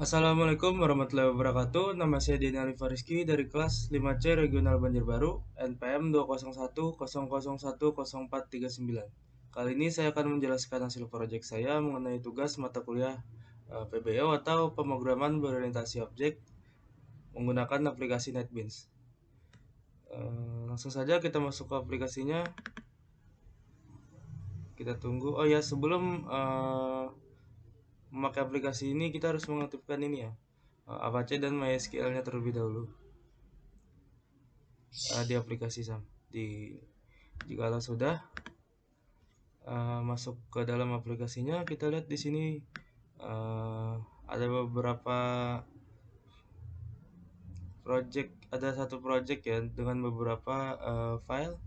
Assalamualaikum warahmatullahi wabarakatuh. Nama saya Deni Alif Rizky dari kelas 5C Regional Banjarbaru, NPM 20110010439. Kali ini saya akan menjelaskan hasil proyek saya mengenai tugas mata kuliah PBO atau pemrograman berorientasi objek menggunakan aplikasi NetBeans. Langsung saja kita masuk ke aplikasinya. Kita tunggu. Oh ya, sebelum memakai aplikasi ini kita harus mengaktifkan ini ya, Apache dan MySQL-nya terlebih dahulu di aplikasi SAM. Jikalau sudah masuk ke dalam aplikasinya, kita lihat di sini ada beberapa project, ada satu project ya dengan beberapa file.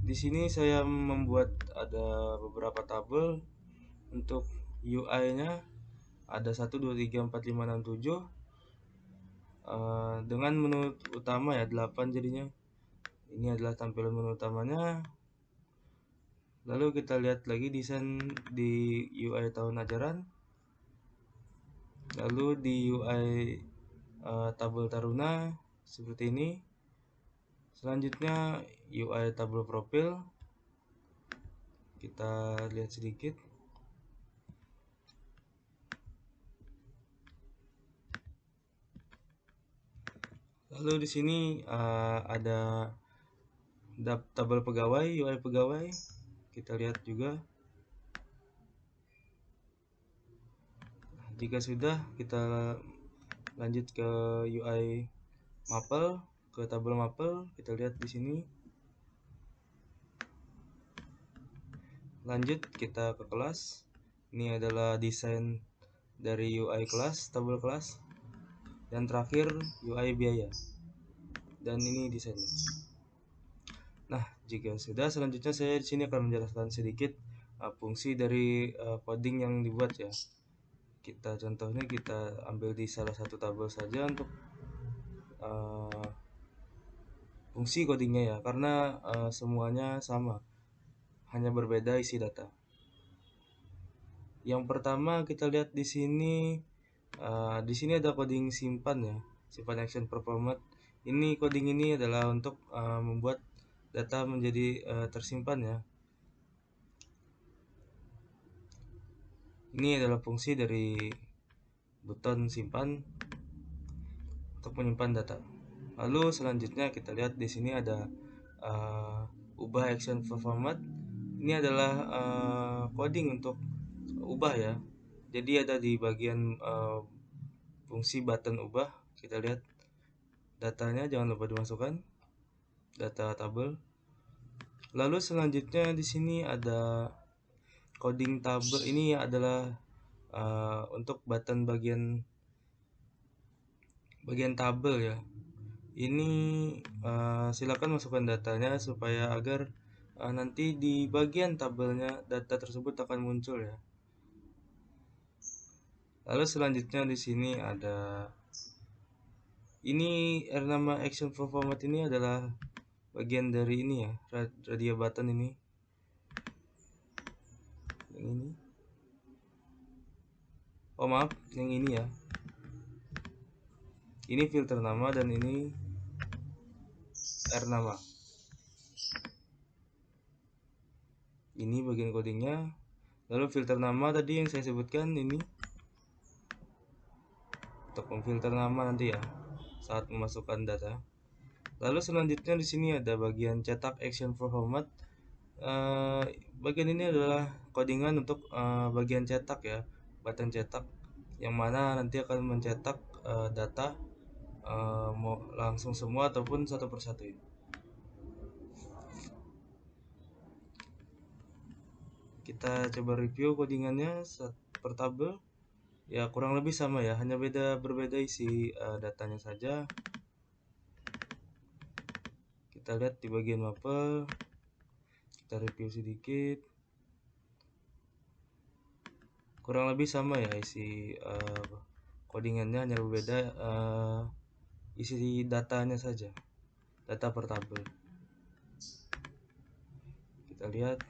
Di sini saya membuat ada beberapa tabel untuk UI-nya, ada 1 2 3 4 5 6 7 dengan menu utama ya 8 jadinya. Ini adalah tampilan menu utamanya. Lalu kita lihat lagi desain di UI tahun ajaran. Lalu di UI tabel taruna seperti ini. Selanjutnya UI tabel profil. Kita lihat sedikit. Lalu di sini ada tabel pegawai, UI pegawai. Kita lihat juga. Jika sudah, kita lanjut ke UI mapel, ke tabel mapel. Kita lihat di sini. Lanjut kita ke kelas. Ini adalah desain dari UI kelas, tabel kelas. Dan terakhir UI biaya. Dan ini desainnya. Nah, jika sudah, selanjutnya saya di sini akan menjelaskan sedikit fungsi dari coding yang dibuat ya. Contohnya kita ambil di salah satu tabel saja untuk fungsi codingnya ya, karena semuanya sama, hanya berbeda isi data. Yang pertama kita lihat di sini, ada coding simpan ya, simpan action performat. Ini coding ini adalah untuk membuat data menjadi tersimpan ya. Ini adalah fungsi dari button simpan untuk menyimpan data. Lalu selanjutnya kita lihat di sini ada ubah action format. Ini adalah coding untuk ubah ya. Jadi ada di bagian fungsi button ubah. Kita lihat datanya, jangan lupa dimasukkan data tabel. Lalu selanjutnya di sini ada coding tabel. Ini adalah untuk button bagian tabel ya. Ini silakan masukkan datanya supaya agar nanti di bagian tabelnya data tersebut akan muncul ya. Lalu selanjutnya di sini ada ini nama action format. Ini adalah bagian dari ini ya, radio button ini. Yang ini. Oh maaf, yang ini ya. Ini filter nama dan ini nama. Ini bagian codingnya. Lalu filter nama tadi yang saya sebutkan ini untuk memfilter nama nanti ya saat memasukkan data. Lalu selanjutnya di sini ada bagian cetak action format. Bagian ini adalah codingan untuk bagian cetak ya, button cetak, yang mana nanti akan mencetak data mau langsung semua ataupun satu persatu ya. Kita coba review codingannya per tabel. Ya kurang lebih sama ya, hanya berbeda isi datanya saja. Kita lihat di bagian mapel, kita review sedikit. Kurang lebih sama ya isi codingannya, hanya berbeda isi datanya saja, data per tabel. Kita lihat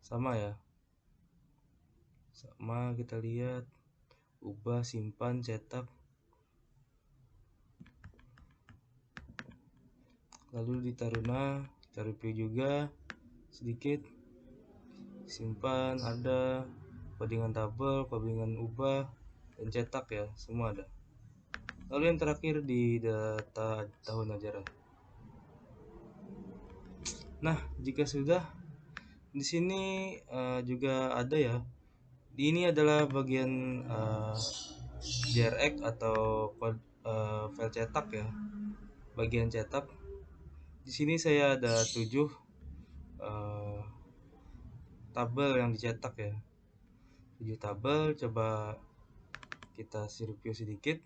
sama ya, sama. Kita lihat ubah, simpan, cetak. Lalu di Taruna kita review juga sedikit. Simpan ada, codingan tabel, codingan ubah, dan cetak ya, semua ada. Lalu yang terakhir di data tahun ajaran. Nah, jika sudah, di sini juga ada ya. Ini adalah bagian JRX atau file cetak ya. Bagian cetak. Di sini saya ada 7 tabel yang dicetak ya. 7 tabel, coba kita review sedikit.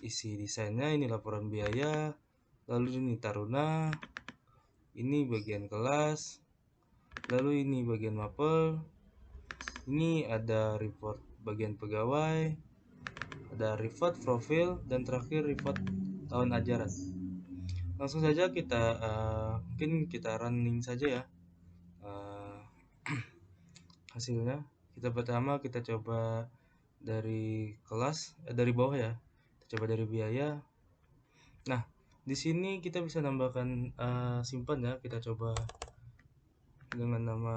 Isi desainnya, ini laporan biaya, lalu ini Taruna, ini bagian kelas, lalu ini bagian mapel, ini ada report bagian pegawai, ada report profil, dan terakhir report tahun ajaran. Langsung saja kita mungkin kita running saja ya hasilnya. Pertama kita coba dari kelas, dari bawah ya. Kita coba dari biaya. Nah, di sini kita bisa nambahkan simpan ya. Kita coba dengan nama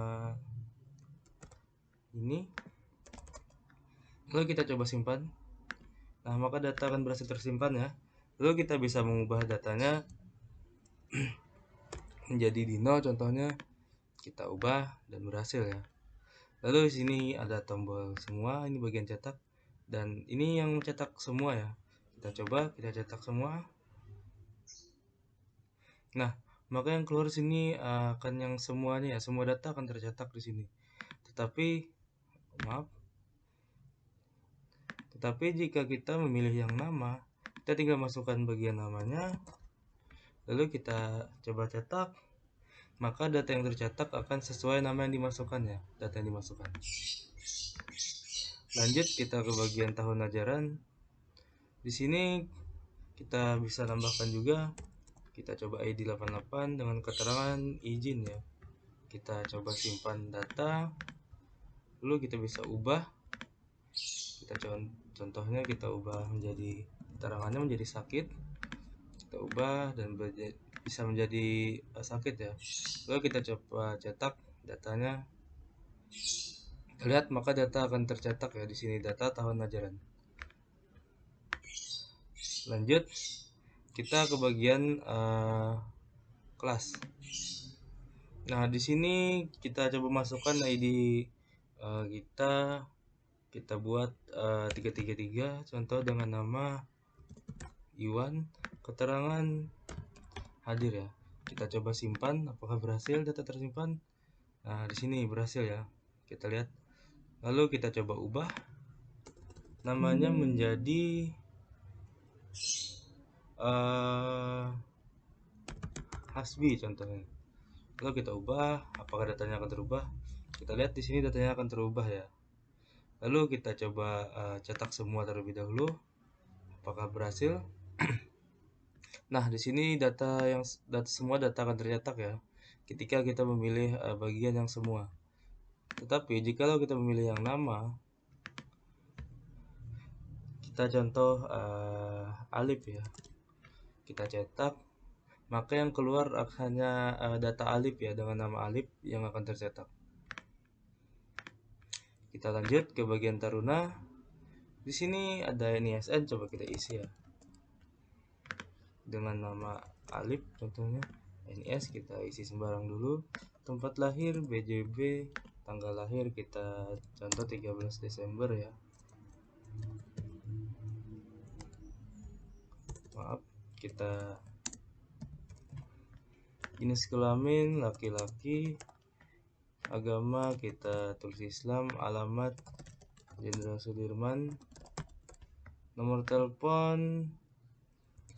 ini. Lalu kita coba simpan. Nah, maka data akan berhasil tersimpan ya. Lalu kita bisa mengubah datanya menjadi Dino contohnya. Kita ubah dan berhasil ya. Lalu di sini ada tombol semua, ini bagian cetak, dan ini yang cetak semua ya. Kita coba, kita cetak semua. Nah, maka yang keluar sini akan yang semuanya ya, semua data akan tercetak di sini. Tetapi jika kita memilih yang nama, kita tinggal masukkan bagian namanya, lalu kita coba cetak, maka data yang tercetak akan sesuai nama yang dimasukkan ya, data yang dimasukkan. Lanjut kita ke bagian tahun ajaran. Di sini kita bisa tambahkan juga. Kita coba ID 88 dengan keterangan izin ya. Kita coba simpan data. Lalu kita bisa ubah. Contohnya kita ubah menjadi keterangannya menjadi sakit. Kita ubah dan bisa menjadi sakit ya. Lalu kita coba cetak datanya. Lihat, maka data akan tercetak ya di sini, data tahun ajaran. Lanjut kita ke bagian kelas. Nah, di sini kita coba masukkan ID kita buat 333 contoh dengan nama Iwan, keterangan hadir ya. Kita coba simpan, apakah berhasil data tersimpan? Nah, di sini berhasil ya. Kita lihat. Lalu kita coba ubah namanya menjadi Hasbi contohnya. Lalu kita ubah, apakah datanya akan terubah? Kita lihat di sini datanya akan terubah ya. Lalu kita coba cetak semua terlebih dahulu. Apakah berhasil? Nah, di sini semua data akan tercetak ya ketika kita memilih bagian yang semua. Tetapi jikalau kita memilih yang nama, kita contoh Alif ya. Kita cetak, maka yang keluar hanya data Alif ya, dengan nama Alif yang akan tercetak. Kita lanjut ke bagian Taruna. Di sini ada NISN, coba kita isi ya. Dengan nama Alif contohnya. NIS kita isi sembarang dulu. Tempat lahir BJB, tanggal lahir kita contoh 13 Desember ya. Maaf, kita jenis kelamin laki-laki, agama kita tulis Islam, alamat Jenderal Sudirman, nomor telepon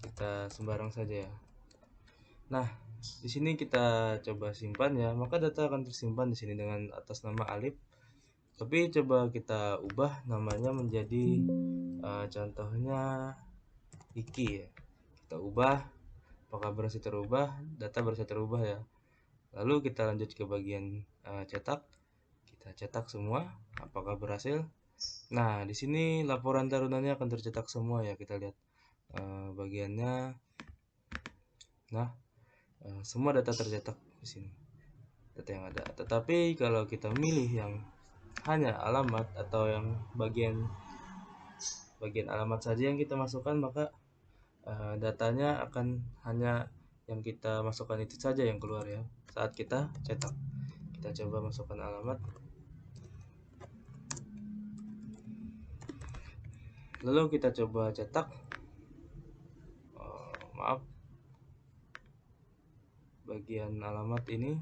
kita sembarang saja ya. Nah, di sini kita coba simpan ya, maka data akan tersimpan di sini dengan atas nama Alif. Tapi coba kita ubah namanya menjadi contohnya Iki ya. Kita ubah, apakah berhasil terubah? Data berhasil terubah ya. Lalu kita lanjut ke bagian cetak. Kita cetak semua, apakah berhasil? Nah, di sini laporan tarunannya akan tercetak semua ya, kita lihat bagiannya. Nah, semua data tercetak di sini, data yang ada. Tetapi kalau kita milih yang hanya alamat atau yang bagian alamat saja yang kita masukkan, maka datanya akan hanya yang kita masukkan itu saja yang keluar ya saat kita cetak. Kita coba masukkan alamat, lalu kita coba cetak. Maaf, bagian alamat ini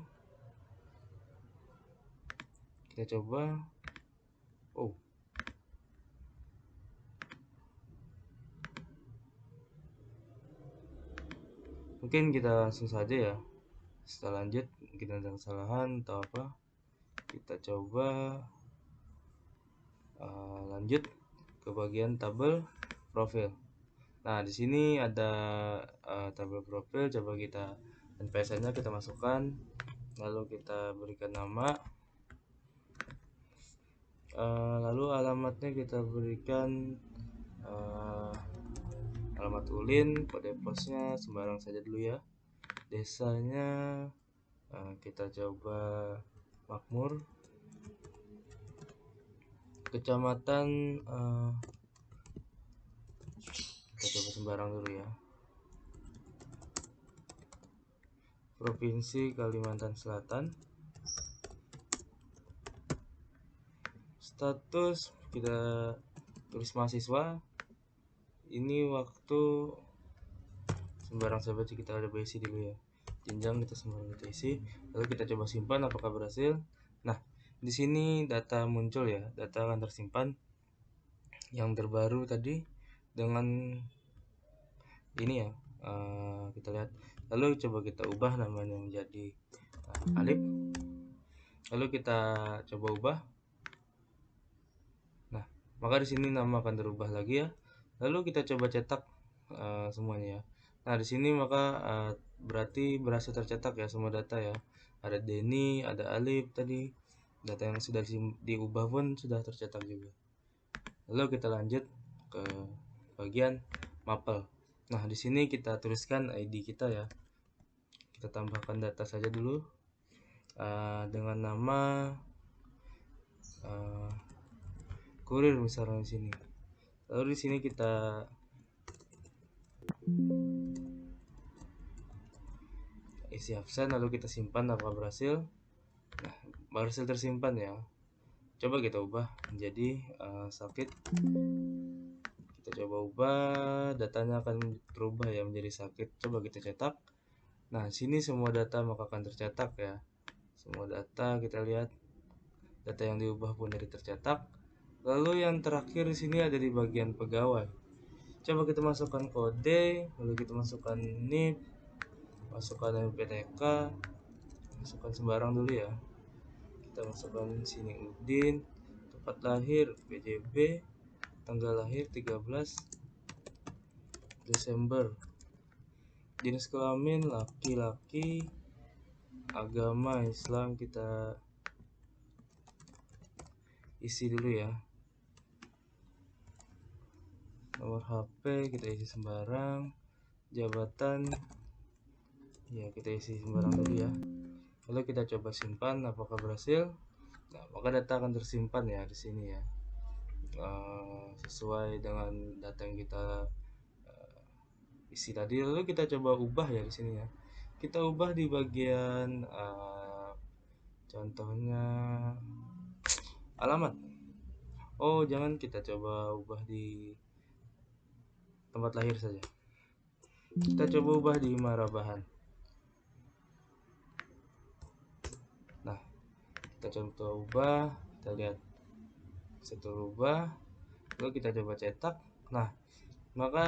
kita coba. Oh, mungkin kita langsung saja ya. Setelah lanjut kita ada kesalahan atau apa, kita coba lanjut ke bagian tabel profil. Nah, di sini ada tabel profil. Coba kita NPS-nya kita masukkan, lalu kita berikan nama, lalu alamatnya kita berikan alamat ulin, kode posnya sembarang saja dulu ya. Desanya kita coba Makmur. Kecamatan kita coba sembarang dulu ya. Provinsi Kalimantan Selatan. Status kita tulis mahasiswa. Ini waktu sembarang sahabat kita ada isi dulu ya. Jenjang kita sembarang kita isi. Lalu kita coba simpan apakah berhasil. Nah, di sini data muncul ya, data akan tersimpan yang terbaru tadi dengan ini ya. Kita lihat. Lalu coba kita ubah namanya menjadi Alif. Lalu kita coba ubah. Nah, maka di sini nama akan berubah lagi ya. Lalu kita coba cetak semuanya ya. Nah, di sini maka berarti berhasil tercetak ya semua data ya. Ada Denny, ada Alif tadi. Data yang sudah diubah pun sudah tercetak juga. Lalu kita lanjut ke bagian mapel. Nah, di sini kita tuliskan ID kita ya. Kita tambahkan data saja dulu dengan nama kurir misalnya di sini. Lalu di sini kita isi absen, lalu kita simpan apakah berhasil. Nah, berhasil tersimpan ya. Coba kita ubah menjadi sakit. Kita coba ubah, datanya akan berubah ya menjadi sakit. Coba kita cetak. Nah, sini semua data maka akan tercetak ya. Semua data kita lihat, data yang diubah pun dari tercetak. Lalu yang terakhir di sini ada di bagian pegawai. Coba kita masukkan kode, lalu kita masukkan NIP, masukkan MPTK, masukkan sembarang dulu ya. Kita masukkan sini Udin, tempat lahir PJB, tanggal lahir 13 Desember, jenis kelamin laki-laki, agama Islam kita isi dulu ya. Nomor HP kita isi sembarang, jabatan ya kita isi sembarang dulu ya. Lalu kita coba simpan apakah berhasil. Nah, maka data akan tersimpan ya di sini ya, sesuai dengan data yang kita isi tadi. Lalu kita coba ubah ya di sini ya. Kita ubah di bagian contohnya alamat. Oh, jangan, kita coba ubah di tempat lahir saja. Kita coba ubah di Marabahan. Nah, kita coba ubah, kita lihat setelah ubah, lalu kita coba cetak. Nah, maka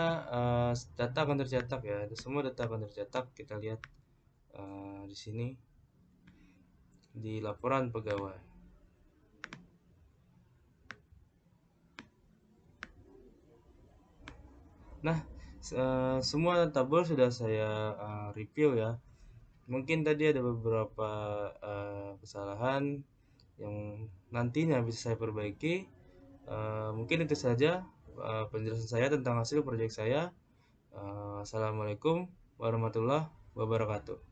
data akan tercetak ya. Semua data akan tercetak. Kita lihat di sini di laporan pegawai. Nah, semua tabel sudah saya review ya. Mungkin tadi ada beberapa kesalahan yang nantinya bisa saya perbaiki. Mungkin itu saja penjelasan saya tentang hasil proyek saya. Assalamualaikum warahmatullahi wabarakatuh.